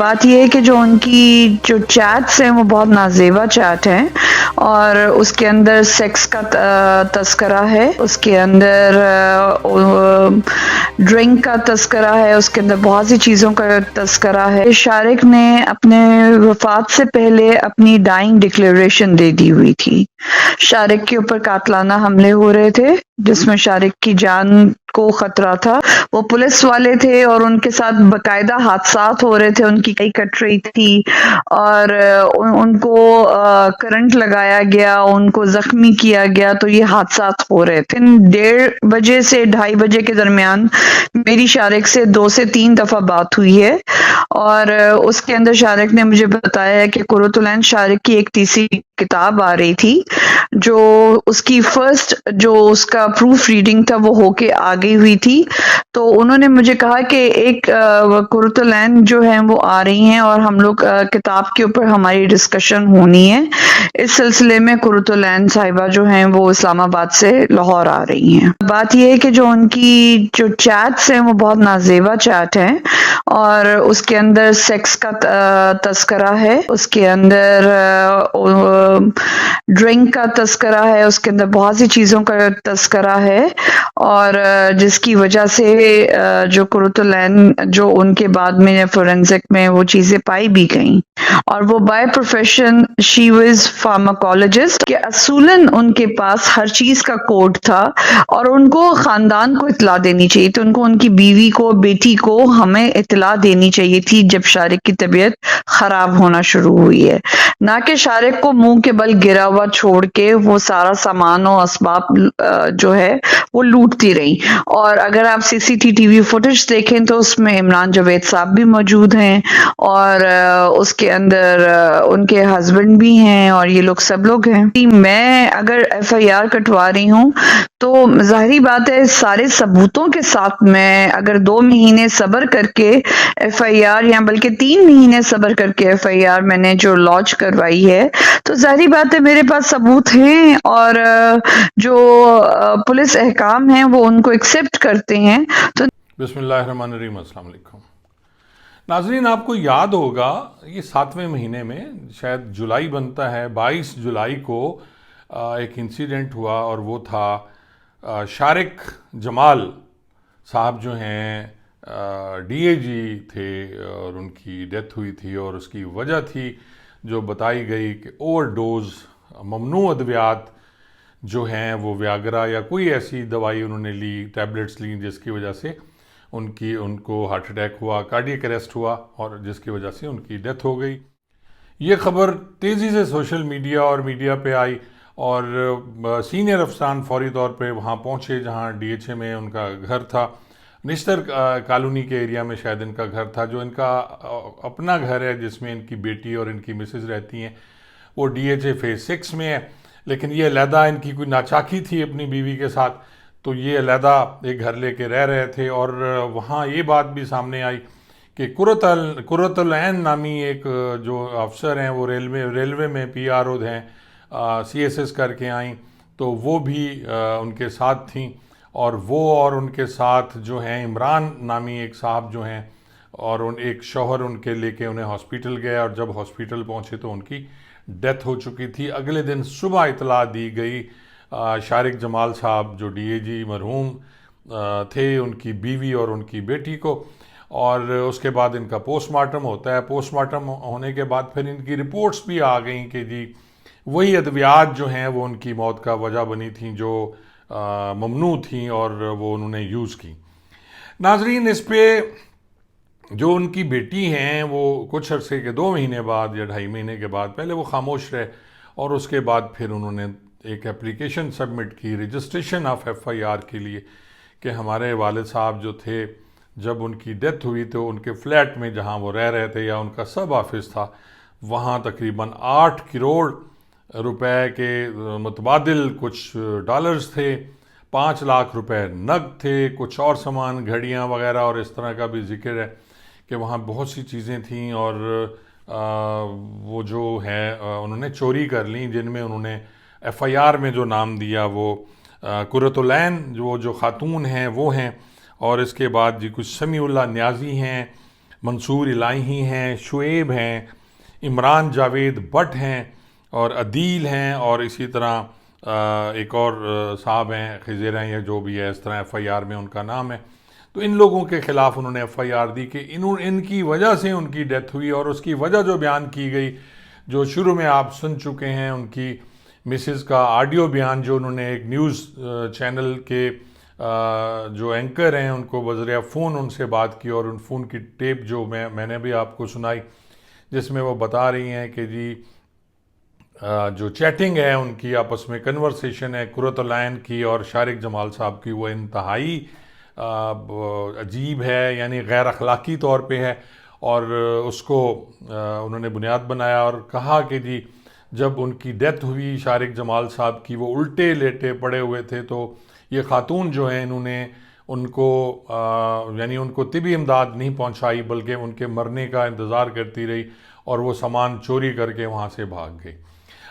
بات یہ ہے کہ جو ان کی جو چیٹس ہیں وہ بہت نازیبا چیٹ ہیں اور اس کے اندر سیکس کا تذکرہ ہے، اس کے اندر ڈرنک کا تذکرہ ہے، اس کے اندر بہت سی چیزوں کا تذکرہ ہے۔ شارق نے اپنے وفات سے پہلے اپنی ڈائنگ ڈکلیریشن دے دی ہوئی تھی۔ شارق کے اوپر قاتلانہ حملے ہو رہے تھے جس میں شارق کی جان کو خطرہ تھا، وہ پولیس والے تھے اور ان کے ساتھ باقاعدہ حادثات ہو رہے تھے، ان کی کئی کٹ رہی تھی اور ان کو کرنٹ لگایا گیا، ان کو زخمی کیا گیا، تو یہ حادثات ہو رہے تھے۔ 1:30 سے 2:30 بجے کے درمیان میری شارق سے 2 سے 3 دفعہ بات ہوئی ہے اور اس کے اندر شارق نے مجھے بتایا ہے کہ قرۃ العین شارق کی ایک تیسری کتاب آ رہی تھی جو اس کی فرسٹ جو اس کا پروف ریڈنگ تھا وہ ہو کے آ گئی ہوئی تھی، تو انہوں نے مجھے کہا کہ ایک قرۃ العین جو ہیں وہ آ رہی ہیں اور ہم لوگ کتاب کے اوپر ہماری ڈسکشن ہونی ہے۔ اس سلسلے میں قرۃ العین صاحبہ جو ہیں وہ اسلام آباد سے لاہور آ رہی ہیں۔ بات یہ ہے کہ جو ان کی جو چیٹس ہیں وہ بہت نازیبا چیٹ ہیں اور اس کے اندر سیکس کا تذکرہ ہے، اس کے اندر ڈرنک کا تذکرہ ہے، اس کے اندر بہت سی چیزوں کا تذکرہ ہے اور جس کی وجہ سے جو قرۃ العین جو ان کے بعد میں فورینزک میں وہ چیزیں پائی بھی گئیں اور وہ by profession she was pharmacologist کہ اصولاً ان کے پاس ہر چیز کا کوڈ تھا اور ان کو خاندان کو اطلاع دینی چاہیے تھی، ان کو ان کی بیوی کو بیٹی کو ہمیں اطلاع دینی چاہیے تھی جب شارق کی طبیعت خراب ہونا شروع ہوئی ہے، نہ کہ شارق کو منہ کے بل گرا ہوا چھوڑ کے وہ سارا سامان و اسباب جو ہے وہ لوٹتی رہی۔ اور اگر آپ سی وی فوٹیج دیکھیں تو اس میں عمران جاوید صاحب بھی موجود ہیں اور اس کے اندر ان کے ہسبینڈ بھی ہیں اور یہ لوگ سب لوگ ہیں۔ میں اگر ایف آئی آر کٹوا رہی ہوں تو ظاہری بات ہے سارے ثبوتوں کے ساتھ میں اگر 2 مہینے صبر کر کے ایف آئی آر یا بلکہ 3 مہینے صبر کر کے ایف آئی آر میں نے جو لانچ کروائی ہے تو ظاہری بات ہے میرے پاس ثبوت ہیں اور جو پولیس احکام ہیں وہ ان کو ایکسیپٹ کرتے ہیں۔ تو بسم اللہ الرحمن الرحیم، السلام علیکم ناظرین، آپ کو یاد ہوگا یہ 7ویں مہینے میں شاید جولائی بنتا ہے، 22 جولائی کو ایک انسیڈنٹ ہوا اور وہ تھا شارق جمال صاحب جو ہیں ڈی اے جی تھے اور ان کی ڈیتھ ہوئی تھی اور اس کی وجہ تھی جو بتائی گئی کہ اوور ڈوز ممنوع ادویات جو ہیں وہ ویاگرا یا کوئی ایسی دوائی انہوں نے لی، ٹیبلٹس لیں جس کی وجہ سے ان کو ہارٹ اٹیک ہوا، کارڈیک اریسٹ ہوا اور جس کی وجہ سے ان کی ڈیتھ ہو گئی۔ یہ خبر تیزی سے سوشل میڈیا اور میڈیا پہ آئی اور سینئر افسران فوری طور پہ وہاں پہنچے جہاں ڈی ایچ اے میں ان کا گھر تھا، نشتر کالونی کے ایریا میں شاید ان کا گھر تھا، جو ان کا اپنا گھر ہے جس میں ان کی بیٹی اور ان کی مسز رہتی ہیں، وہ ڈی ایچ اے فیز 6 میں ہے، لیکن یہ علیحدہ ان کی کوئی ناچاکی تھی اپنی بیوی کے ساتھ تو یہ علیحدہ ایک گھر لے کے رہ رہے تھے اور وہاں یہ بات بھی سامنے آئی کہ قرۃ العین نامی ایک جو افسر ہیں وہ ریلوے میں پی آر او ہیں، سی ایس ایس کر کے آئیں تو وہ بھی ان کے ساتھ تھیں اور وہ اور ان کے ساتھ جو ہیں عمران نامی ایک صاحب جو ہیں اور ایک شوہر ان کے لے کے انہیں ہاسپیٹل گئے اور جب ہاسپیٹل پہنچے تو ان کی ڈیتھ ہو چکی تھی۔ اگلے دن صبح اطلاع دی گئی شارق جمال صاحب جو ڈی اے جی مرحوم تھے، ان کی بیوی اور ان کی بیٹی کو، اور اس کے بعد ان کا پوسٹ مارٹم ہوتا ہے۔ پوسٹ مارٹم ہونے کے بعد پھر ان کی رپورٹس بھی آ گئیں کہ جی وہی ادویات جو ہیں وہ ان کی موت کا وجہ بنی تھیں جو ممنوع تھیں اور وہ انہوں نے یوز کی۔ ناظرین، اس پہ جو ان کی بیٹی ہیں وہ کچھ عرصے کے 2 مہینے بعد یا 2.5 مہینے کے بعد پہلے وہ خاموش رہے اور اس کے بعد پھر انہوں نے ایک اپلیکیشن سبمٹ کی رجسٹریشن آف ایف آئی آر کے لیے کہ ہمارے والد صاحب جو تھے جب ان کی ڈیتھ ہوئی تو ان کے فلیٹ میں جہاں وہ رہ رہے تھے یا ان کا سب آفس تھا وہاں تقریباً 8 کروڑ روپے کے متبادل کچھ ڈالرز تھے، 5 لاکھ روپے نقد تھے، کچھ اور سامان گھڑیاں وغیرہ اور اس طرح کا بھی ذکر ہے کہ وہاں بہت سی چیزیں تھیں اور وہ جو ہے انہوں نے چوری کر لیں، جن میں انہوں نے ایف آئی آر میں جو نام دیا وہ قرۃ العین جو خاتون ہیں وہ ہیں، اور اس کے بعد جی کچھ سمیع اللہ نیازی ہیں، منصور الہی ہیں، شعیب ہیں، عمران جاوید بٹ ہیں اور عدیل ہیں، اور اسی طرح ایک اور صاحب ہیں خضر ہیں یا جو بھی ہے، اس طرح ایف آئی آر میں ان کا نام ہے. تو ان لوگوں کے خلاف انہوں نے ایف آئی آر دی کہ ان کی وجہ سے ان کی ڈیتھ ہوئی، اور اس کی وجہ جو بیان کی گئی جو شروع میں آپ سن چکے ہیں، ان کی مسز کا آڈیو بیان جو انہوں نے ایک نیوز چینل کے جو اینکر ہیں ان کو بذریعہ فون ان سے بات کی، اور ان فون کی ٹیپ جو میں نے بھی آپ کو سنائی، جس میں وہ بتا رہی ہیں کہ جی جو چیٹنگ ہے ان کی آپس میں کنورسیشن ہے قرۃ العین کی اور شارق جمال صاحب کی، وہ انتہائی عجیب ہے، یعنی غیر اخلاقی طور پہ ہے. اور اس کو انہوں نے بنیاد بنایا اور کہا کہ جی جب ان کی ڈیتھ ہوئی شارق جمال صاحب کی، وہ الٹے لیٹے پڑے ہوئے تھے، تو یہ خاتون جو ہیں انہوں نے ان کو یعنی ان کو طبی امداد نہیں پہنچائی، بلکہ ان کے مرنے کا انتظار کرتی رہی اور وہ سامان چوری کر کے وہاں سے بھاگ گئی.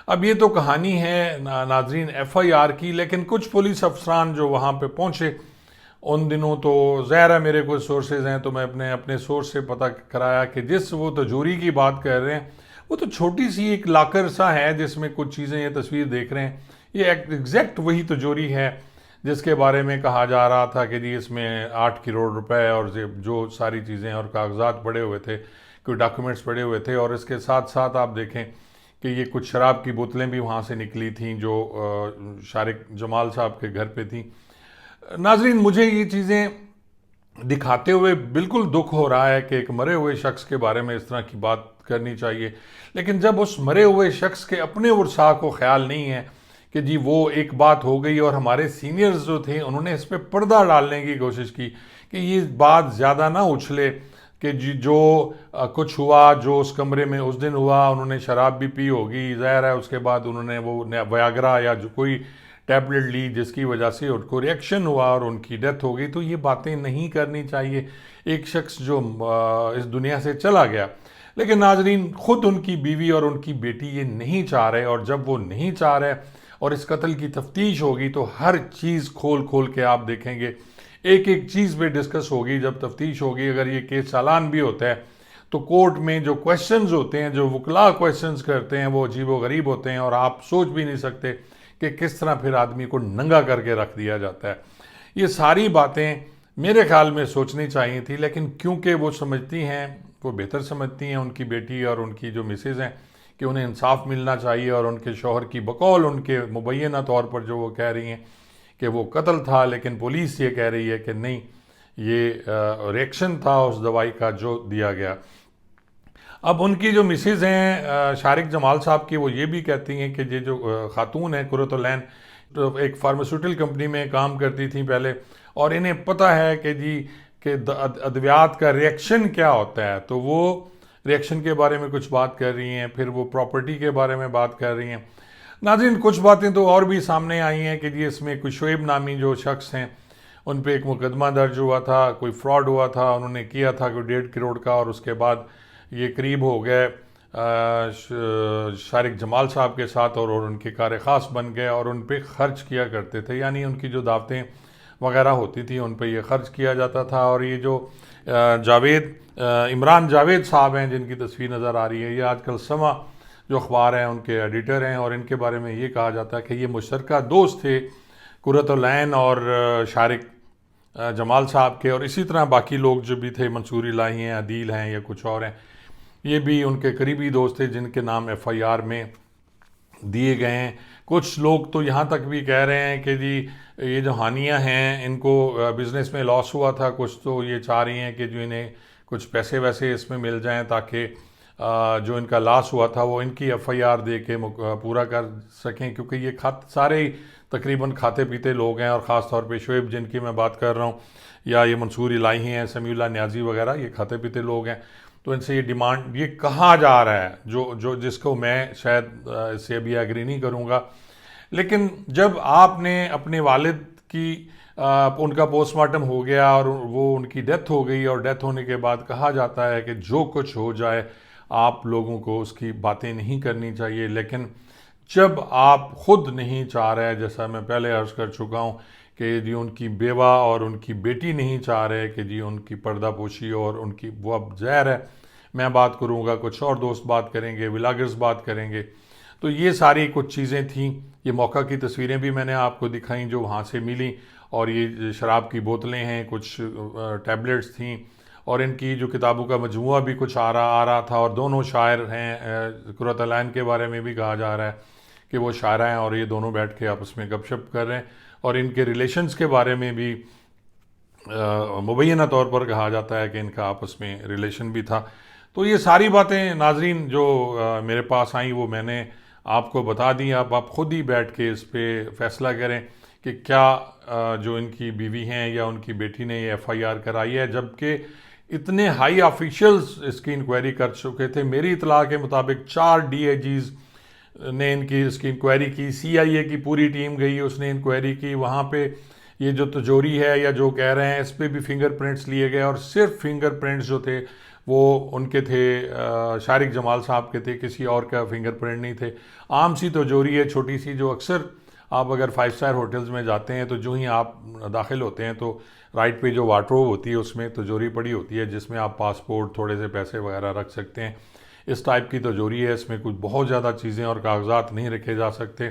اب یہ تو کہانی ہے ناظرین ایف آئی آر کی، لیکن کچھ پولیس افسران جو وہاں پہ پہنچے ان دنوں، تو ظاہر ہے میرے کچھ سورسز ہیں تو میں اپنے سورس سے پتہ کرایا کہ جس وہ تجوری کی بات کر رہے ہیں وہ تو چھوٹی سی ایک لاکر سا ہے جس میں کچھ چیزیں یہ تصویر دیکھ رہے ہیں، یہ ایگزیکٹ وہی تجوری ہے جس کے بارے میں کہا جا رہا تھا کہ جی اس میں 8 کروڑ روپے اور جو ساری چیزیں اور کاغذات پڑے ہوئے تھے، کوئی ڈاکیومنٹس پڑے ہوئے تھے، اور اس کے ساتھ ساتھ آپ دیکھیں کہ یہ کچھ شراب کی بوتلیں بھی وہاں سے نکلی تھیں جو شارق جمال صاحب کے گھر پہ تھیں. ناظرین مجھے یہ چیزیں دکھاتے ہوئے بالکل دکھ ہو رہا ہے کہ ایک مرے ہوئے شخص کے بارے میں اس طرح کی بات کرنی چاہیے، لیکن جب اس مرے ہوئے شخص کے اپنے ورثاء کو خیال نہیں ہے کہ جی وہ ایک بات ہو گئی، اور ہمارے سینئرز جو تھے انہوں نے اس پہ پردہ ڈالنے کی کوشش کی کہ یہ بات زیادہ نہ اچھلے کہ جی جو کچھ ہوا جو اس کمرے میں اس دن ہوا، انہوں نے شراب بھی پی ہوگی ظاہر ہے، اس کے بعد انہوں نے وہ ویاگرا یا جو کوئی ٹیبلٹ لی جس کی وجہ سے ان کو ریئیکشن ہوا اور ان کی ڈیتھ ہو گئی. تو یہ باتیں نہیں کرنی چاہیے ایک شخص جو اس دنیا سے چلا گیا. لیکن ناظرین خود ان کی بیوی اور ان کی بیٹی یہ نہیں چاہ رہے، اور جب وہ نہیں چاہ رہے اور اس قتل کی تفتیش ہوگی تو ہر چیز کھول کے آپ دیکھیں گے، ایک ایک چیز پہ ڈسکس ہوگی جب تفتیش ہوگی. اگر یہ کیس چالان بھی ہوتا ہے تو کورٹ میں جو کویسچنز ہوتے ہیں، جو وکلاء کویسچنز کرتے ہیں، وہ عجیب و غریب ہوتے ہیں، اور آپ سوچ بھی نہیں سکتے کہ کس طرح پھر آدمی کو ننگا کر کے رکھ دیا جاتا ہے. یہ ساری باتیں میرے خیال میں سوچنی چاہیے تھی، لیکن کیونکہ وہ سمجھتی ہیں، وہ بہتر سمجھتی ہیں ان کی بیٹی اور ان کی جو مسز ہیں کہ انہیں انصاف ملنا چاہیے، اور ان کے شوہر کی بقول ان کے مبینہ طور پر جو وہ کہہ رہی ہیں کہ وہ قتل تھا، لیکن پولیس یہ کہہ رہی ہے کہ نہیں، یہ ریئیکشن تھا اس دوائی کا جو دیا گیا. اب ان کی جو مسز ہیں شارق جمال صاحب کی، وہ یہ بھی کہتی ہیں کہ یہ جو خاتون ہیں قرۃ العین ایک فارماسیوٹیکل کمپنی میں کام کرتی تھیں پہلے، اور انہیں پتہ ہے کہ جی کہ ادویات کا ریئیکشن کیا ہوتا ہے، تو وہ ریئیکشن کے بارے میں کچھ بات کر رہی ہیں، پھر وہ پراپرٹی کے بارے میں بات کر رہی ہیں. ناظرین کچھ باتیں تو اور بھی سامنے آئی ہیں کہ جی اس میں کوئی شعیب نامی جو شخص ہیں ان پہ ایک مقدمہ درج ہوا تھا، کوئی فراڈ ہوا تھا، انہوں نے کیا تھا کوئی 1.5 کروڑ کا، اور اس کے بعد یہ قریب ہو گئے شارق جمال صاحب کے ساتھ اور ان کے کار خاص بن گئے اور ان پہ خرچ کیا کرتے تھے، یعنی ان کی جو دعوتیں وغیرہ ہوتی تھی ان پہ یہ خرچ کیا جاتا تھا. اور یہ جو عمران جاوید صاحب ہیں جن کی تصویر نظر آ رہی ہے، یہ آج کل سما جو اخبار ہیں ان کے ایڈیٹر ہیں، اور ان کے بارے میں یہ کہا جاتا ہے کہ یہ مشترکہ دوست تھے قرۃ العین اور شارق جمال صاحب کے، اور اسی طرح باقی لوگ جو بھی تھے منصور الہی ہیں، عدیل ہیں یا کچھ اور ہیں، یہ بھی ان کے قریبی دوست تھے جن کے نام ایف آئی آر میں دیے گئے ہیں. کچھ لوگ تو یہاں تک بھی کہہ رہے ہیں کہ جی یہ جو ہانیہ ہیں ان کو بزنس میں لاس ہوا تھا، کچھ تو یہ چاہ رہی ہیں کہ جو انہیں کچھ پیسے ویسے اس میں مل جائیں تاکہ جو ان کا لاس ہوا تھا وہ ان کی ایف آئی آر دے کے پورا کر سکیں، کیونکہ یہ سارے ہی تقریباً کھاتے پیتے لوگ ہیں، اور خاص طور پہ شعیب جن کی میں بات کر رہا ہوں، یا یہ منصور الہی ہیں، سمیع اللہ نیازی وغیرہ، یہ کھاتے پیتے لوگ ہیں. تو ان سے یہ ڈیمانڈ یہ کہا جا رہا ہے جو جس کو میں شاید اس سے ابھی ایگری نہیں کروں گا، لیکن جب آپ نے اپنے والد کی ان کا پوسٹ مارٹم ہو گیا اور وہ ان کی ڈیتھ ہو گئی، اور ڈیتھ ہونے کے بعد کہا جاتا ہے کہ جو کچھ ہو جائے آپ لوگوں کو اس کی باتیں نہیں کرنی چاہیے. لیکن جب آپ خود نہیں چاہ رہے، جیسا میں پہلے عرض کر چکا ہوں کہ جی ان کی بیوہ اور ان کی بیٹی نہیں چاہ رہے کہ جی ان کی پردہ پوشی اور ان کی وہ اب ظاہر ہے میں بات کروں گا، کچھ اور دوست بات کریں گے، ولاگرز بات کریں گے. تو یہ ساری کچھ چیزیں تھیں. یہ موقع کی تصویریں بھی میں نے آپ کو دکھائیں جو وہاں سے ملیں، اور یہ شراب کی بوتلیں ہیں، کچھ ٹیبلٹس تھیں، اور ان کی جو کتابوں کا مجموعہ بھی کچھ آ رہا تھا. اور دونوں شاعر ہیں، قرۃ العین کے بارے میں بھی کہا جا رہا ہے کہ وہ شاعرہ ہیں اور یہ دونوں بیٹھ کے آپس میں گپ شپ کر رہے ہیں. اور ان کے ریلیشنز کے بارے میں بھی مبینہ طور پر کہا جاتا ہے کہ ان کا آپس میں ریلیشن بھی تھا. تو یہ ساری باتیں ناظرین جو میرے پاس آئیں وہ میں نے آپ کو بتا دیں. اب آپ خود ہی بیٹھ کے اس پہ فیصلہ کریں کہ کیا جو ان کی بیوی ہیں یا ان کی بیٹی نے یہ ایف آئی آر کرائی ہے، جبکہ اتنے ہائی آفیشلز اس کی انکوائری کر چکے تھے. میری اطلاع کے مطابق 4 ڈی اے جیز نے اس کی انکوائری کی. سی آئی اے کی پوری ٹیم گئی، اس نے انکوائری کی. وہاں پہ یہ جو تجوری ہے یا جو کہہ رہے ہیں اس پہ بھی فنگر پرنٹس لیے گئے، اور صرف فنگر پرنٹس جو تھے وہ ان کے تھے، شارق جمال صاحب کے تھے، کسی اور کا فنگر پرنٹ نہیں تھے. عام سی تجوری ہے چھوٹی سی، جو اکثر آپ اگر 5 اسٹار ہوٹلز میں جاتے ہیں تو جو ہی آپ داخل ہوتے ہیں تو رائٹ پہ جو واٹروب ہوتی ہے اس میں تجوری پڑی ہوتی ہے، جس میں آپ پاسپورٹ، تھوڑے سے پیسے وغیرہ رکھ سکتے ہیں. اس ٹائپ کی تجوری ہے، اس میں کچھ بہت زیادہ چیزیں اور کاغذات نہیں رکھے جا سکتے.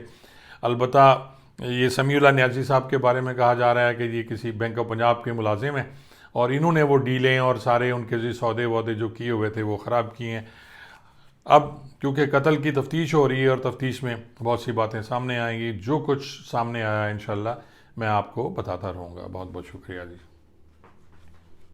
البتہ یہ سمیع اللہ نیازی صاحب کے بارے میں کہا جا رہا ہے کہ یہ کسی بینک آف پنجاب کے ملازم ہیں اور انہوں نے وہ ڈیلیں اور سارے ان کے سودے وودے جو کیے ہوئے تھے وہ خراب کیے ہیں. اب کیونکہ قتل کی تفتیش ہو رہی ہے اور تفتیش میں بہت سی باتیں سامنے آئیں گی، جو کچھ سامنے آیا انشاءاللہ میں آپ کو بتاتا رہوں گا. بہت بہت شکریہ جی.